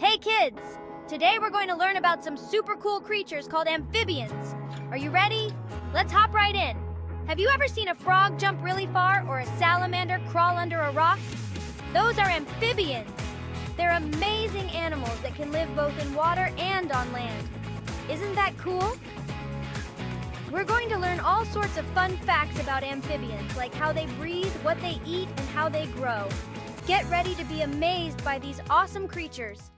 Hey kids! Today we're going to learn about some super cool creatures called amphibians. Are you ready? Let's hop right in. Have you ever seen a frog jump really far or a salamander crawl under a rock? Those are amphibians. They're amazing animals that can live both in water and on land. Isn't that cool? We're going to learn all sorts of fun facts about amphibians, like how they breathe, what they eat, and how they grow. Get ready to be amazed by these awesome creatures.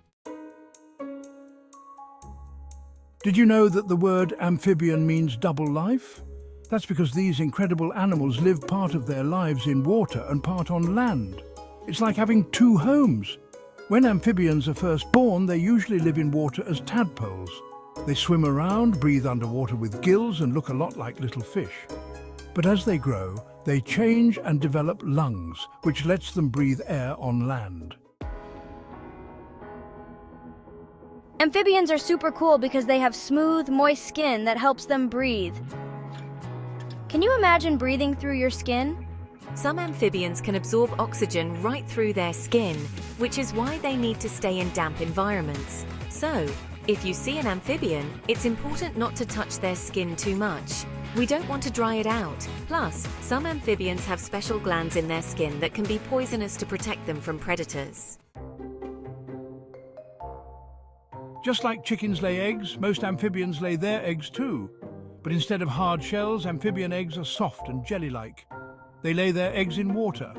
Did you know that the word amphibian means double life? That's because these incredible animals live part of their lives in water and part on land. It's like having two homes. When amphibians are first born, they usually live in water as tadpoles. They swim around, breathe underwater with gills, and look a lot like little fish. But as they grow, they change and develop lungs, which lets them breathe air on land. Amphibians are super cool because they have smooth, moist skin that helps them breathe. Can you imagine breathing through your skin? Some amphibians can absorb oxygen right through their skin, which is why they need to stay in damp environments. So, if you see an amphibian, it's important not to touch their skin too much. We don't want to dry it out. Plus, some amphibians have special glands in their skin that can be poisonous to protect them from predators. Just like chickens lay eggs, most amphibians lay their eggs too. But instead of hard shells, amphibian eggs are soft and jelly-like. They lay their eggs in water.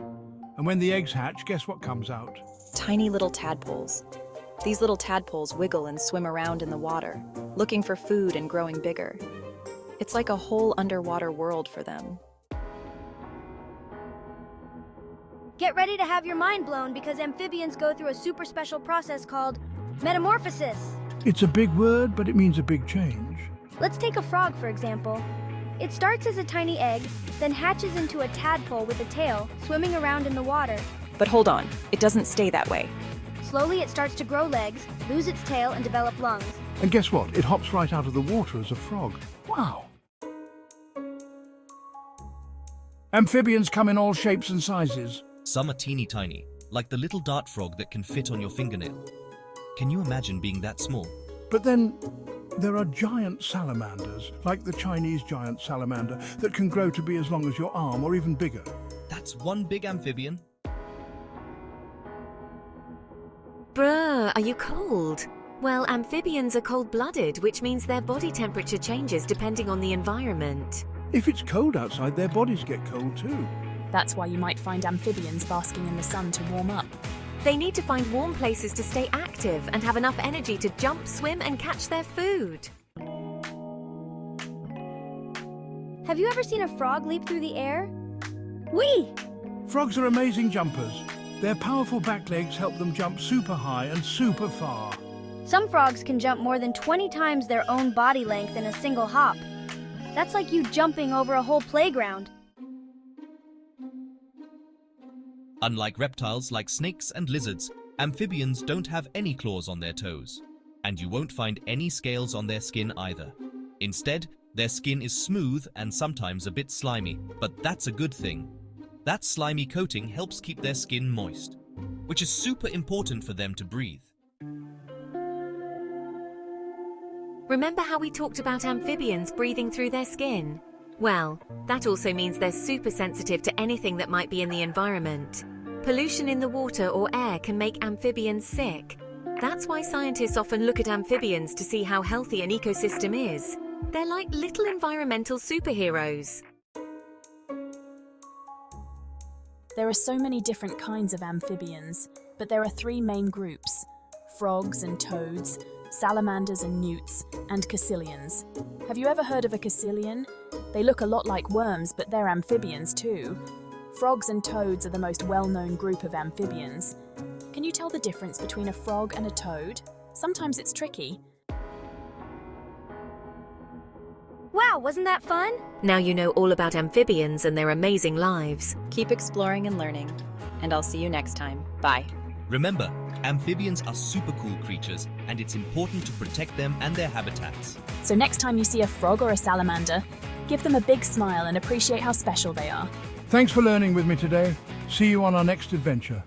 And when the eggs hatch, guess what comes out? Tiny little tadpoles. These little tadpoles wiggle and swim around in the water, looking for food and growing bigger. It's like a whole underwater world for them. Get ready to have your mind blown because amphibians go through a super special process called metamorphosis. It's a big word, but it means a big change. Let's take a frog, for example. It starts as a tiny egg, then hatches into a tadpole with a tail, swimming around in the water. But hold on, it doesn't stay that way. Slowly, it starts to grow legs, lose its tail, and develop lungs. And guess what? It hops right out of the water as a frog. Wow! Amphibians come in all shapes and sizes. Some are teeny tiny, like the little dart frog that can fit on your fingernail. Can you imagine being that small? But then there are giant salamanders, like the Chinese giant salamander, that can grow to be as long as your arm or even bigger. That's one big amphibian. Bruh, are you cold? Well, amphibians are cold-blooded, which means their body temperature changes depending on the environment. If it's cold outside, their bodies get cold too. That's why you might find amphibians basking in the sun to warm up. They need to find warm places to stay active and have enough energy to jump, swim, and catch their food. Have you ever seen a frog leap through the air? Whee! Frogs are amazing jumpers. Their powerful back legs help them jump super high and super far. Some frogs can jump more than 20 times their own body length in a single hop. That's like you jumping over a whole playground. Unlike reptiles like snakes and lizards, amphibians don't have any claws on their toes. And you won't find any scales on their skin either. Instead, their skin is smooth and sometimes a bit slimy, but that's a good thing. That slimy coating helps keep their skin moist, which is super important for them to breathe. Remember how we talked about amphibians breathing through their skin? Well, that also means they're super sensitive to anything that might be in the environment. Pollution in the water or air can make amphibians sick. That's why scientists often look at amphibians to see how healthy an ecosystem is. They're like little environmental superheroes. There are so many different kinds of amphibians, but there are three main groups: frogs and toads, salamanders and newts, and caecilians. Have you ever heard of a caecilian? They look a lot like worms, but they're amphibians too. Frogs and toads are the most well-known group of amphibians. Can you tell the difference between a frog and a toad? Sometimes it's tricky. Wow, wasn't that fun? Now you know all about amphibians and their amazing lives. Keep exploring and learning, and I'll see you next time. Bye. Remember, amphibians are super cool creatures, and it's important to protect them and their habitats. So next time you see a frog or a salamander, give them a big smile and appreciate how special they are. Thanks for learning with me today. See you on our next adventure.